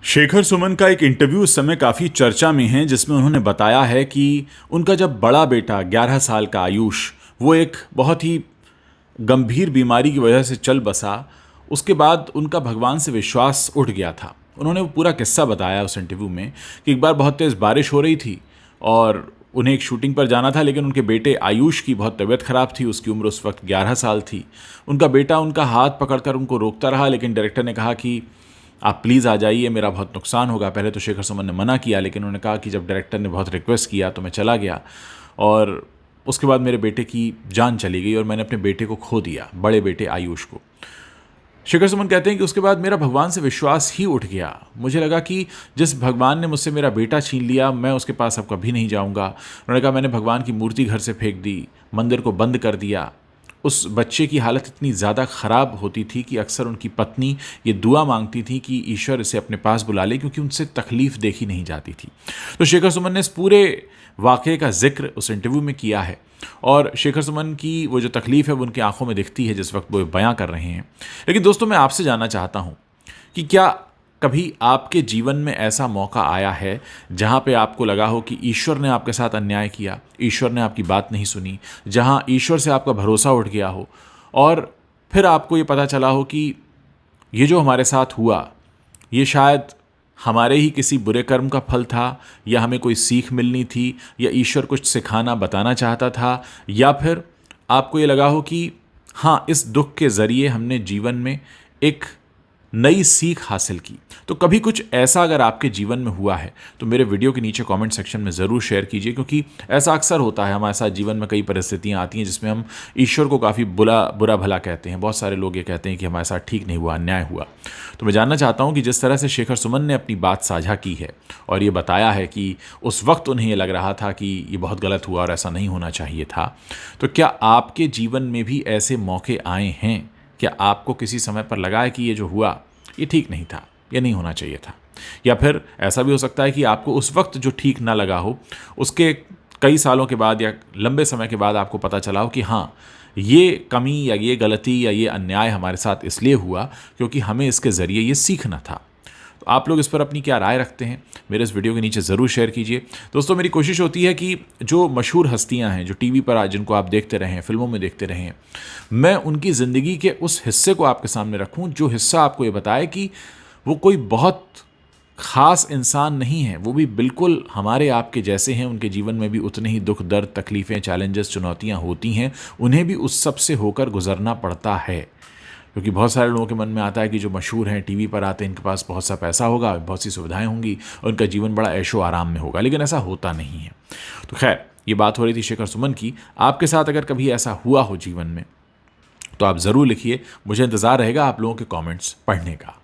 शेखर सुमन का एक इंटरव्यू इस समय काफ़ी चर्चा में है, जिसमें उन्होंने बताया है कि उनका जब बड़ा बेटा 11 साल का आयुष वो एक बहुत ही गंभीर बीमारी की वजह से चल बसा, उसके बाद उनका भगवान से विश्वास उठ गया था। उन्होंने वो पूरा किस्सा बताया उस इंटरव्यू में कि एक बार बहुत तेज़ बारिश हो रही थी और उन्हें एक शूटिंग पर जाना था, लेकिन उनके बेटे आयुष की बहुत तबीयत ख़राब थी। उसकी उम्र उस वक्त 11 साल थी। उनका बेटा उनका हाथ पकड़कर उनको रोकता रहा, लेकिन डायरेक्टर ने कहा कि आप प्लीज़ आ जाइए, मेरा बहुत नुकसान होगा। पहले तो शेखर सुमन ने मना किया, लेकिन उन्होंने कहा कि जब डायरेक्टर ने बहुत रिक्वेस्ट किया तो मैं चला गया और उसके बाद मेरे बेटे की जान चली गई और मैंने अपने बेटे को खो दिया, बड़े बेटे आयुष को। शेखर सुमन कहते हैं कि उसके बाद मेरा भगवान से विश्वास ही उठ गया। मुझे लगा कि जिस भगवान ने मुझसे मेरा बेटा छीन लिया, मैं उसके पास अब कभी नहीं जाऊंगा। उन्होंने कहा मैंने भगवान की मूर्ति घर से फेंक दी, मंदिर को बंद कर दिया। उस बच्चे की हालत इतनी ज़्यादा ख़राब होती थी कि अक्सर उनकी पत्नी ये दुआ मांगती थी कि ईश्वर इसे अपने पास बुला ले, क्योंकि उनसे तकलीफ़ देखी नहीं जाती थी। तो शेखर सुमन ने इस पूरे वाक़े का जिक्र उस इंटरव्यू में किया है और शेखर सुमन की वो जो तकलीफ़ है वो उनकी आंखों में दिखती है जिस वक्त वो बयां कर रहे हैं। लेकिन दोस्तों, मैं आपसे जानना चाहता हूँ कि क्या कभी आपके जीवन में ऐसा मौका आया है जहाँ पे आपको लगा हो कि ईश्वर ने आपके साथ अन्याय किया, ईश्वर ने आपकी बात नहीं सुनी, जहाँ ईश्वर से आपका भरोसा उठ गया हो और फिर आपको ये पता चला हो कि ये जो हमारे साथ हुआ ये शायद हमारे ही किसी बुरे कर्म का फल था, या हमें कोई सीख मिलनी थी, या ईश्वर कुछ सिखाना बताना चाहता था, या फिर आपको ये लगा हो कि हाँ, इस दुख के ज़रिए हमने जीवन में एक नई सीख हासिल की। तो कभी कुछ ऐसा अगर आपके जीवन में हुआ है तो मेरे वीडियो के नीचे कमेंट सेक्शन में ज़रूर शेयर कीजिए, क्योंकि ऐसा अक्सर होता है हमारे साथ। जीवन में कई परिस्थितियां आती हैं जिसमें हम ईश्वर को काफ़ी बुरा भला कहते हैं। बहुत सारे लोग ये कहते हैं कि हमारे साथ ठीक नहीं हुआ, अन्याय हुआ। तो मैं जानना चाहता हूँ कि जिस तरह से शेखर सुमन ने अपनी बात साझा की है और ये बताया है कि उस वक्त उन्हें ये लग रहा था कि ये बहुत गलत हुआ और ऐसा नहीं होना चाहिए था, तो क्या आपके जीवन में भी ऐसे मौके आए हैं? क्या आपको किसी समय पर लगा है कि ये जो हुआ ये ठीक नहीं था, ये नहीं होना चाहिए था? या फिर ऐसा भी हो सकता है कि आपको उस वक्त जो ठीक ना लगा हो, उसके कई सालों के बाद या लंबे समय के बाद आपको पता चला हो कि हाँ, ये कमी या ये गलती या ये अन्याय हमारे साथ इसलिए हुआ क्योंकि हमें इसके ज़रिए ये सीखना था। तो आप लोग इस पर अपनी क्या राय रखते हैं, मेरे इस वीडियो के नीचे ज़रूर शेयर कीजिए। दोस्तों, मेरी कोशिश होती है कि जो मशहूर हस्तियां हैं, जो टीवी पर आज जिनको आप देखते रहें, फिल्मों में देखते रहें, मैं उनकी ज़िंदगी के उस हिस्से को आपके सामने रखूं जो हिस्सा आपको ये बताए कि वो कोई बहुत ख़ास इंसान नहीं है, वो भी बिल्कुल हमारे आपके जैसे हैं। उनके जीवन में भी उतने ही दुख, दर्द, तकलीफ़ें, चैलेंजेस, चुनौतियाँ होती हैं। उन्हें भी उस सब से होकर गुजरना पड़ता है। क्योंकि बहुत सारे लोगों के मन में आता है कि जो मशहूर हैं, टीवी पर आते हैं, इनके पास बहुत सा पैसा होगा, बहुत सी सुविधाएं होंगी और उनका जीवन बड़ा ऐशो आराम में होगा, लेकिन ऐसा होता नहीं है। तो खैर, ये बात हो रही थी शेखर सुमन की। आपके साथ अगर कभी ऐसा हुआ हो जीवन में तो आप ज़रूर लिखिए, मुझे इंतज़ार रहेगा आप लोगों के कमेंट्स पढ़ने का।